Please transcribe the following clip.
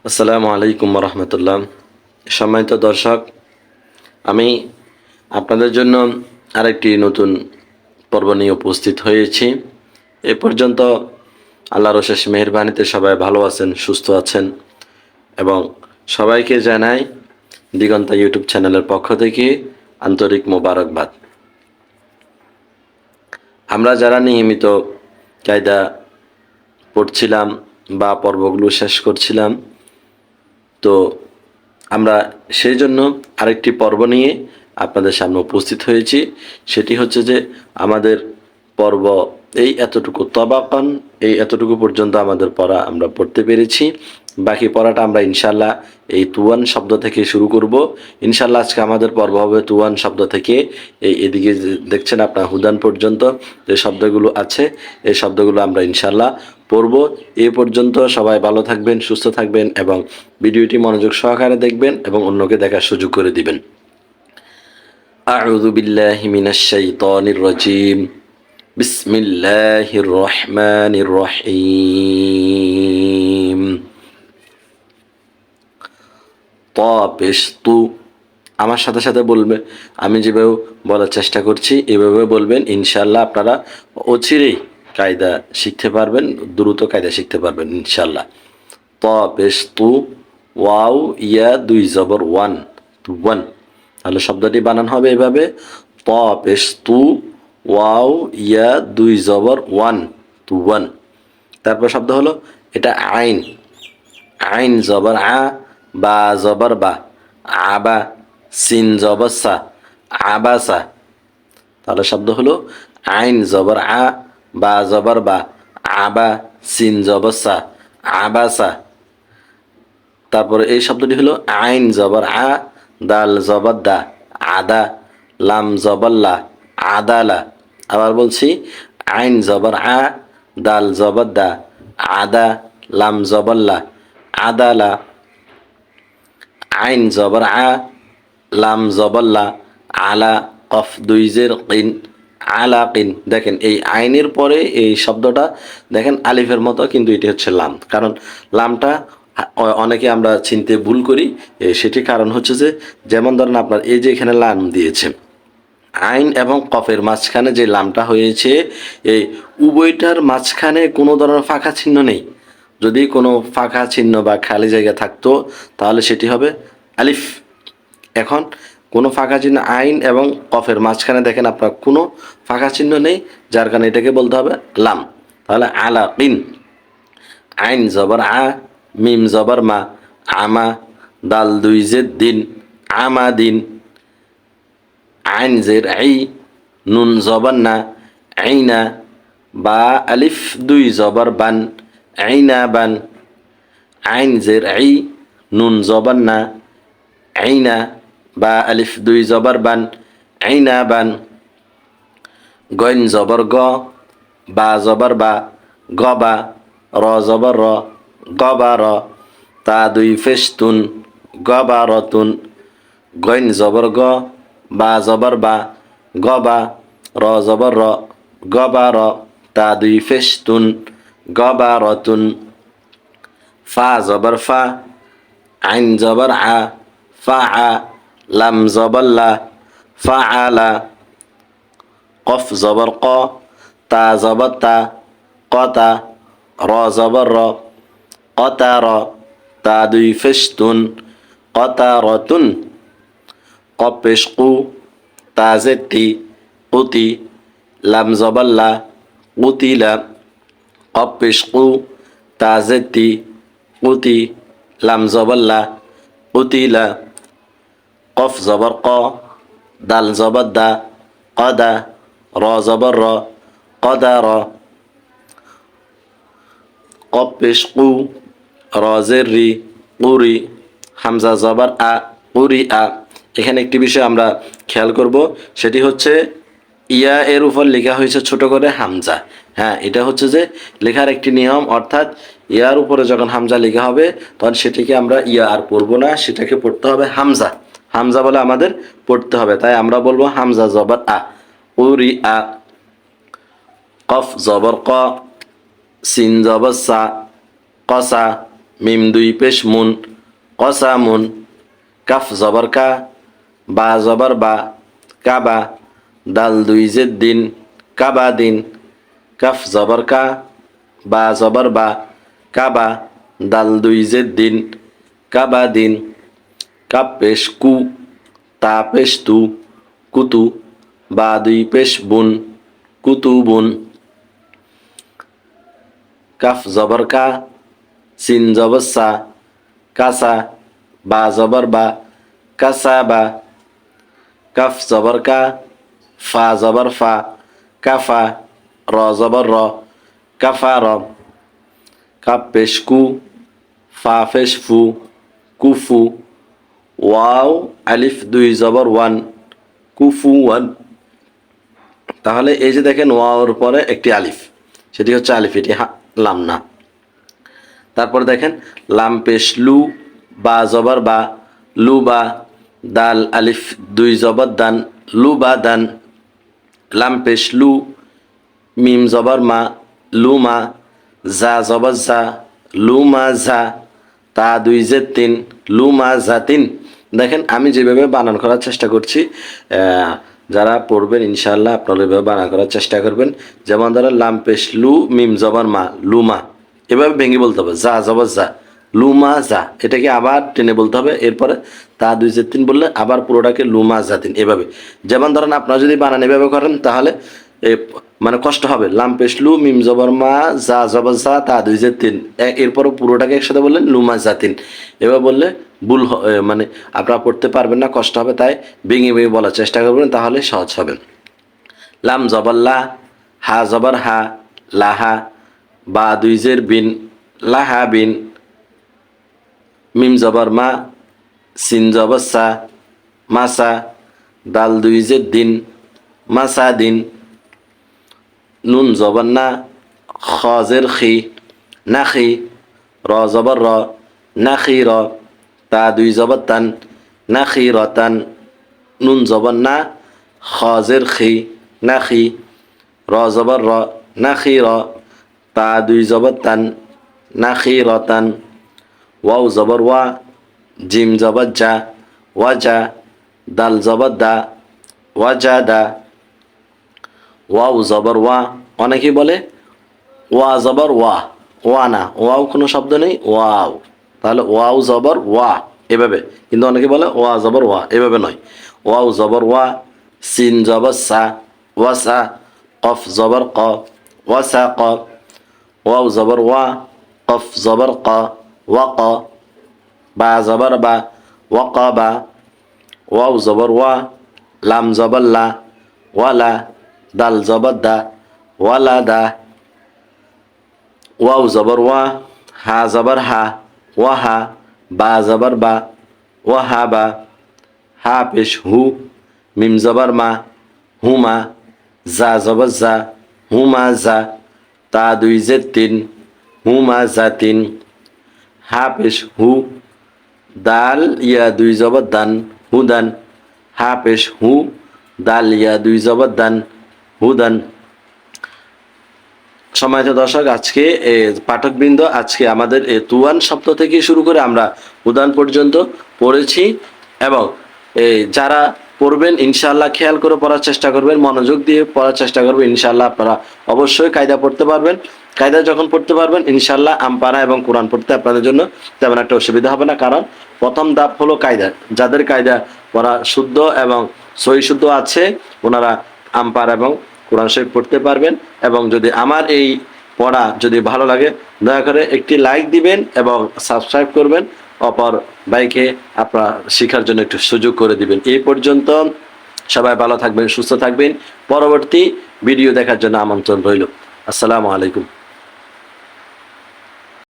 আসসালামু আলাইকুম রহমতুল্লাহ। সম্মানিত দর্শক, আমি আপনাদের জন্য আরেকটি নতুন পর্ব নিয়ে উপস্থিত হয়েছি। এ পর্যন্ত আল্লাহর অশেষ মেহেরবানিতে সবাই ভালো আছেন, সুস্থ আছেন এবং সবাইকে জানাই দিগন্ত ইউটিউব চ্যানেলের পক্ষ থেকে আন্তরিক মোবারকবাদ। আমরা যারা নিয়মিত কায়দা পড়ছিলাম বা পর্বগুলো শেষ করছিলাম, তো আমরা সেই জন্য আরেকটি পর্ব নিয়ে আপনাদের সামনে উপস্থিত হয়েছি। সেটি হচ্ছে যে আমাদের পর্ব এই এতটুকু তবাকান, এই এতটুকু পর্যন্ত আমাদের পড়া আমরা পড়তে পেরেছি। বাকি পড়াটা আমরা ইনশাল্লাহ এই তুয়ান শব্দ থেকে শুরু করব। ইনশাল্লাহ আজকে আমাদের পর্ব হবে তুয়ান শব্দ থেকে এদিকে দেখছেন আপনার হুদান পর্যন্ত যে শব্দগুলো আছে, এই শব্দগুলো আমরা ইনশাল্লাহ পড়ব। এ পর্যন্ত সবাই ভালো থাকবেন, সুস্থ থাকবেন এবং ভিডিওটি মনোযোগ সহকারে দেখবেন এবং অন্যকে দেখার সুযোগ করে দিবেন। আউযু বিল্লাহি মিনাশ শাইতানির রাজিম। বিসমিল্লাহির রহমানির রহিম। তাপিস্তু, আমার সাথে সাথে বলবে, আমি যেভাবে বলার চেষ্টা করছি এভাবে বলবেন। ইনশাল্লাহ আপনারা অচিরেই কায়দা শিখতে পারবেন, দ্রুত কায়দা শিখতে পারবেন ইনশাল্লাহ। তাপিস্তু, ওয়াও ইয়া দুই জবর ওয়ান, ওয়ান। তাহলে শব্দটি বানান হবে এভাবে, তাপিস্তু, ওয়াও ইয়া দুই জবর ওয়ান, ওয়ান। তারপর শব্দ হলো এটা আইন, আইন জবর আ, বা জবর বা, আবা, সিন জবর সা, আবাসা। তাহলে শব্দ হলো আইন জবর আ, বা জবর বা, আবা, সিন জবর সা, আবাসা। তারপরে এই শব্দটি হলো আইন জবর আ, দাল জবর দা, আদা, লাম জবর লা, আদালা। আবার বলছি, আইন জবর আ, দাল জবর দা, আদা, লাম জবর লা, আদালা। আইন জবর আ, লাম জবর লা, আলা, কফ দুই জের কিন, আলা কিন। দেখেন এই আইনের পরে এই শব্দটা দেখেন আলিফের মতো, কিন্তু এটি হচ্ছে লাম। কারণ লামটা অনেকে আমরা চিনতে ভুল করি। সেটি কারণ হচ্ছে যে, যেমন ধরেন আপনার এই যে এখানে লাম দিয়েছে, আইন এবং কফের মাঝখানে যে লামটা হয়েছে, এই উভয়টার মাঝখানে কোনো ধরনের ফাঁকা চিহ্ন নেই। যদি কোনো ফাঁকা চিহ্ন বা খালি জায়গা থাকতো তাহলে সেটি হবে আলিফ। এখন কোনো ফাঁকা চিহ্ন আইন এবং কফের মাঝখানে দেখেন আপনার কোনো ফাঁকা চিহ্ন নেই, যার কারণে এটাকে বলতে হবে লাম। তাহলে আলা কিন, আইন জবর আ, মিম জবর মা, আমা, দাল দুই জের দিন, আমা দিন। আইন জের আই, নুন জবর না, আইনা, বা আলিফ দুই জবর বান, আইনা বান। আইন জের আই, নুন জবর না, আইনা, বা আলিফ দুই জবর বান, আইনা বান। গইন জবর গ, বা জবর বা, গবা, র জবর র, গবা র। তা দুই ফেস্তুন, গবা রতুন। গইন জবর গ, বা জবর বা, গবা, র জবর র, গবা র। তা দুই ফেস্তুন, গবা রতুন। ফা জবর ফা, আইন জবর আ, ফা আ, লাম জবর লা, ফা আলা। কফ জবর ক, তা জবর তা, কতা, র জবর র, কতা র। তা দুই ফেস্তুন, কতা রতুন। কফ পেশ কু, তা জেতি, কুতি, লাম জবর লা, কুতিলা। কফ পেশ কু, তা জেতি, কুতি, লাম জবর লা, কুতিলা। কফ জবর ক, দাল জবর দা, কদা, র জবর র, কদা র। কফ পেশ কু, র জের রি, কুরি, হামজা জবর আ, কুরি আ। এখানে একটি বিষয় আমরা খেয়াল করব, সেটি হচ্ছে ইয়া এর উপর লেখা হয়েছে ছোট করে হামজা। হ্যাঁ, এটা হচ্ছে যে লেখার একটি নিয়ম, অর্থাৎ ইয়ার উপরে যখন হামজা লেখা হবে তখন সেটিকে আমরা ইয়া আর পড়বো না, সেটাকে পড়তে হবে হামজা। হামজা বলে আমাদের পড়তে হবে, তাই আমরা বলবো হামজা জবর আ, উরি আ। কফ জবর ক, সিন জবর সা, কসা, মিম দুই পেশ মুন কসামুন কাফ জবর কা বা জবর বা কাবা দাল দুই জের দিন কাবা দিন কাফ জবর কা বা জবর বা কাবা দাল দুই জের দিন কাবা দিন কাপ পেশ কু তা পেশ তু কুতু বা দুই পেশ বুন কুতু বুন কাফ জবর কা সিন জবর সা কাসা বা জবর বা কাসা বা কাফ জবর কা ফা জবর ফা কাফা র জবর র কাফা র কাপ পেশ কু ফা পেশ ফু কুফু ওয়াও আলিফ দুই জবর ওয়ান কুফু ওয়ান। তাহলে এই যে দেখেন ওয়াওর পরে একটি আলিফ, সেটি হচ্ছে আলিফ, এটি লাম না। তারপর দেখেন লাম পেশ লু বা জবর বা লু বা দাল আলিফ দুই জবর দান লু বা দান লাম পেশ লু মিম জবর মা লু মা জা জবর জা লু মা জা তা দুই জের তিন লু মা জা তিন। দেখেন আমি যেভাবে বানান করার চেষ্টা করছি, যারা পড়বেন ইনশাআল্লাহ আপনারা এভাবে বানান করার চেষ্টা করবেন। যেমন ধরেন লাম পেশ লু মিম জবর মা লুমা, এভাবে ভেঙে বলতে হবে। যা জবর যা লুমা যা, এটাকে আবার টেনে বলতে হবে। এরপরে তা দুই জের তিন বললে আবার পুরোটাকে লুমা যা তিন, এভাবে। যেমন ধরেন আপনারা যদি বানান এভাবে করেন তাহলে মানে কষ্ট হবে। লাম পেশ লু মিম জবর মা যা জবর যা তা দুই জের তিন, এরপরে পুরোটাকে একসাথে বললেন লুমা যা তিন, এভাবে বললে ভুল মানে আপনারা পড়তে পারবেন না, কষ্ট হবে। তাই ভেঙে ভেঙে বলার চেষ্টা করবেন, তাহলে সহজ হবে। লাম জবর লা হা জবর হা লাহা বা দুই জের বিন লাহা বিন মিম জবর মা সিন জবর সা মাসা দাল দুই জের দিন মাসা দিন নুন জবর না খ জের খি নাখি র জবর র নাখি র তা দুই জবর তান নাখি রতান নুন জবর না খ জের খি নাখি র জবর র নাখি র তা দুই জবর তান নাখি রতান ওয়াও জবর ওয়া জিম জবর যা ওয়াজা দাল জবর দা ওয়াজা দা ওয়াও জবর ওয়া, অনেকেই বলে ওয়া জবর ওয়া, ওয়া না, ওয়াও কোনো শব্দ নেই, ওয়াও। তাহলে ওয়াও জবর ওয়া এভাবে, কিন্তু অনেকে বলে ওয়া জবর ওয়া, এভাবে নয়। ওয়াও জবর ওয়া সিন জবর সা ওয়াসা কফ জবর ক ওয়াসা ক ওয়াও জবর ওয়া কফ জবর ক ওয়া ক বা জবর বা ওয়াক বা ওয়াও জবর ওয়া লাম জবর লা ওয়ালা দাল জবর দা ওয়ালা দা ওয়াও জবর ওয়া হা জবর হা ওয়াহা বা জবর বা ওয়াহা বা হা পেশ হু মিম জবর মা হুমা জা জবর জা হুমা জা তা দুই জের তিন হুমা জা তিন হা পেশ হু দাল ইয়া দুই জবর দান হুদান হা পেশ হু দাল ইয়া দুই জবর দান হুদান। সম্মানিত দর্শক, আজকে পাঠকবৃন্দ, আজকে আমাদের তুয়ান শব্দ থেকে শুরু করে আমরা উদান পর্যন্ত পড়েছি, এবং যারা পড়বেন ইনশাআল্লাহ খেয়াল করে পড়ার চেষ্টা করবেন, মনোযোগ দিয়ে পড়ার চেষ্টা করবেন। ইনশাআল্লাহ আপনারা অবশ্যই কায়দা পড়তে পারবেন। কায়দা যখন পড়তে পারবেন ইনশাআল্লাহ আমপারা এবং কোরআন পড়তে আপনাদের জন্য তেমন একটা অসুবিধা হবে না, কারণ প্রথম ধাপ হলো কায়দা। যাদের কায়দা পড়া শুদ্ধ এবং সহি শুদ্ধ আছে ওনারা আমপারা এবং কোরআন শরীফ পড়তে পারবেন। এবং যদি আমার এই পড়া যদি ভালো লাগে দয়া করে একটি লাইক দিবেন এবং সাবস্ক্রাইব করবেন, অপর ভাইকে আপনারা শেখার জন্য একটু সুযোগ করে দিবেন। এই পর্যন্ত সবাই ভালো থাকবেন, সুস্থ থাকবেন। পরবর্তী ভিডিও দেখার জন্য আমন্ত্রণ রইল। আসসালামু আলাইকুম।